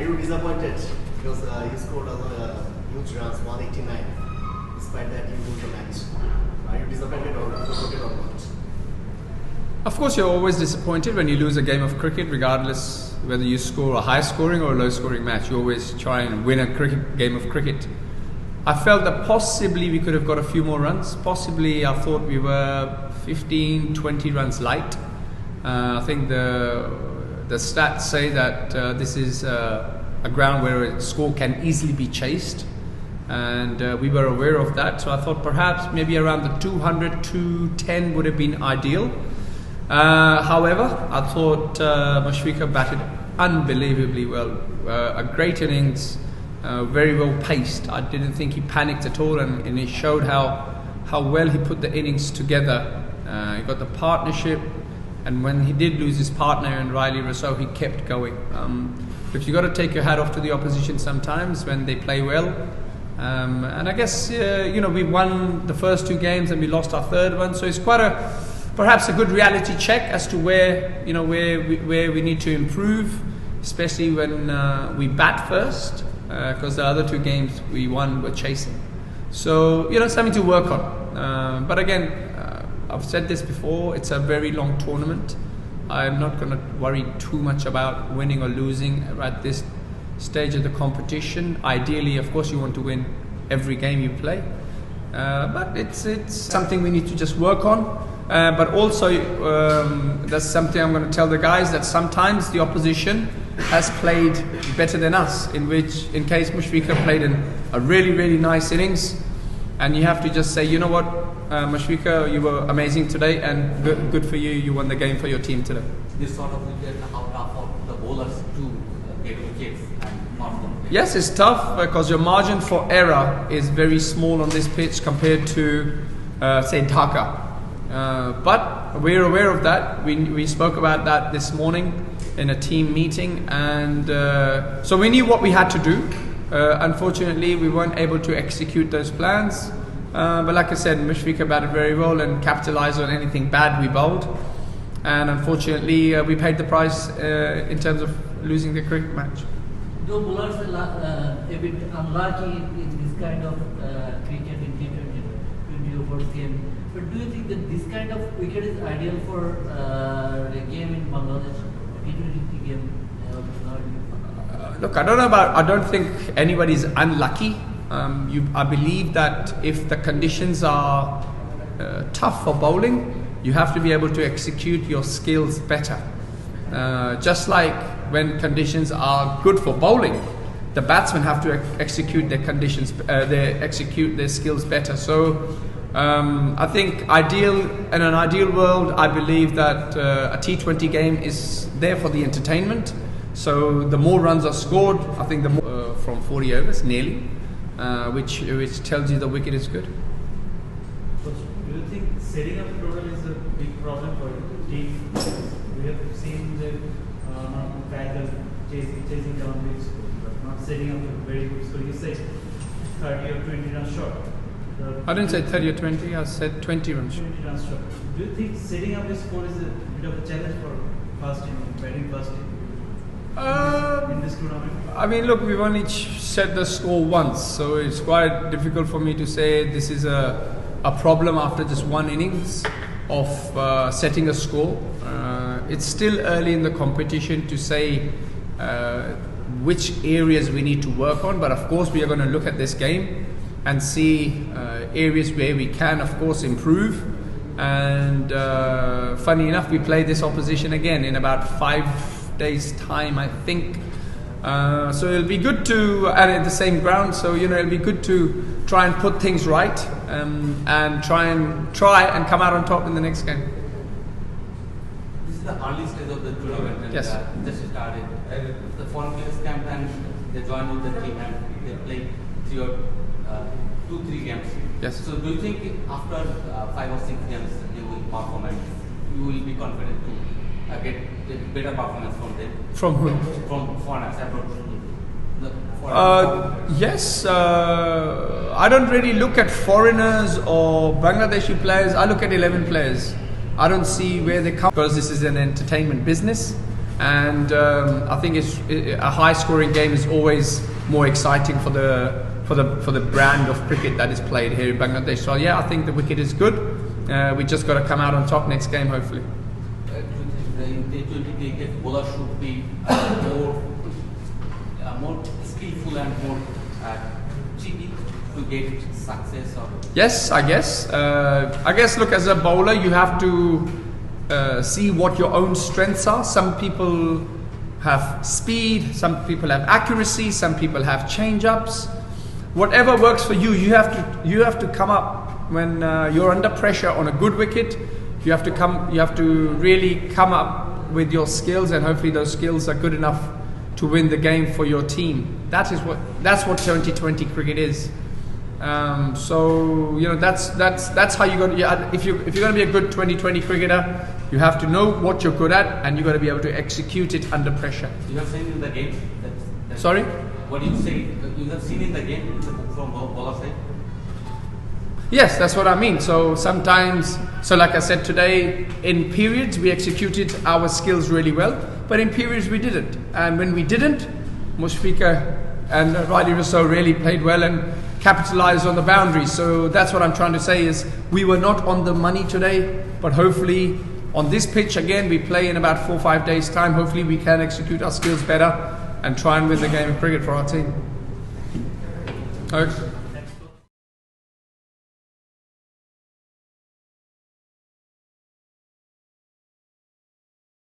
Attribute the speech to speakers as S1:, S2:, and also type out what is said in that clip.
S1: Are you disappointed because you scored huge runs, 189? Despite that, you lose the match. Are you disappointed or not?
S2: Of course, you're always disappointed when you lose a game of cricket, regardless whether you score a high-scoring or a low-scoring match. You always try and win a game of cricket. I felt that possibly we could have got a few more runs. Possibly, I thought we were 15, 20 runs light. I think the stats say that this is a ground where a score can easily be chased, and we were aware of that. So I thought perhaps maybe around the 200, 210 would have been ideal. However, I thought Mushfiqur batted unbelievably well. A great innings, very well paced. I didn't think he panicked at all, and he showed how well he put the innings together. He got the partnership, and when he did lose his partner and Riley Rousseau, he kept going. But you got to take your hat off to the opposition sometimes when they play well. And I guess we won the first two games and we lost our third one, so it's perhaps a good reality check as to where we need to improve, especially when we bat first, because the other two games we won were chasing. So something to work on. But again, I've said this before, it's a very long tournament. I'm not going to worry too much about winning or losing at this stage of the competition. Ideally, of course, you want to win every game you play. But it's something we need to just work on. But also, that's something I'm going to tell the guys, that sometimes the opposition has played better than us, in case Mushfiqur played a really, really nice innings, and you have to just say, you know what, Mushfiqur, you were amazing today, and good for you, you won the game for your team today.
S3: This sort of wicket, how tough for the bowlers to get wickets and not them?
S2: Yes, it's tough because your margin for error is very small on this pitch compared to, say, Dhaka. But we're aware of that. We spoke about that this morning in a team meeting, and so we knew what we had to do. Unfortunately, we weren't able to execute those plans. But like I said, Mushfiqur batted very well and capitalised on anything bad we bowled. And unfortunately, we paid the price in terms of losing the cricket match.
S4: Though bowlers are a bit unlucky in this kind of cricket in T20 overs game, but do you think that this kind of wicket is ideal for a game in Bangladesh, a T20 game?
S2: Look, I don't think anybody's unlucky. I believe that if the conditions are tough for bowling, you have to be able to execute your skills better. Just like when conditions are good for bowling, the batsmen have to execute their skills better. So I think in an ideal world, I believe that a T20 game is there for the entertainment. So the more runs are scored, I think the more from 40 overs nearly, which tells you the wicket is good.
S5: Do you think setting up total is a big problem for team? We have seen the Kaiser chasing down big score, but not setting up a very good score. You say 30 or 20 runs short.
S2: I didn't say 30 or 20, I said 20 runs short.
S5: 20 runs short. Do you think setting up a score is a bit of a challenge for first team, batting first team? In this tournament?
S2: I mean, look, we've only set the score once, so it's quite difficult for me to say this is a problem after just one innings of setting a score. It's still early in the competition to say which areas we need to work on, but of course we are going to look at this game and see areas where we can, of course, improve. And funny enough, we play this opposition again in about 5 days time, I think. So it'll be good to, and at the same ground, so it'll be good to try and put things right, and try and come out on top in the next game.
S3: This is the early stage of the tournament, and
S2: yes,
S3: just started. The foreign players camp, and they joined with the team and they played 2-3 games.
S2: Yes.
S3: So do you think after 5 or 6 games they will perform and you will be confident to get better performance from them?
S2: From who?
S3: From foreigners abroad.
S2: Yes, I don't really look at foreigners or Bangladeshi players. I look at 11 players. I don't see where they come, because this is an entertainment business, and I think a high-scoring game is always more exciting for the brand of cricket that is played here in Bangladesh. So yeah, I think the wicket is good. We just got to come out on top next game, hopefully.
S3: In the 20 cricket, bowler should be more skillful and more cheeky to get success. Or
S2: Yes, I guess. Look, as a bowler, you have to see what your own strengths are. Some people have speed, some people have accuracy, some people have change-ups. Whatever works for you, you have to come up when you're under pressure on a good wicket. You have to really come up with your skills, and hopefully those skills are good enough to win the game for your team. That's what 2020 cricket is. So that's how you got. If you're going to be a good 2020 cricketer, you have to know what you're good at, and you got to be able to execute it under pressure.
S3: you have seen in the game.
S2: Sorry?
S3: What you say? You have seen in the game from bowler side.
S2: Yes, that's what I mean. So sometimes, like I said today, in periods we executed our skills really well, but in periods we didn't. And when we didn't, Mushfiqur and Riley so really played well and capitalized on the boundaries. So that's what I'm trying to say is we were not on the money today, but hopefully on this pitch again, we play in about 4 or 5 days time. Hopefully we can execute our skills better and try and win the game of cricket for our team. Okay.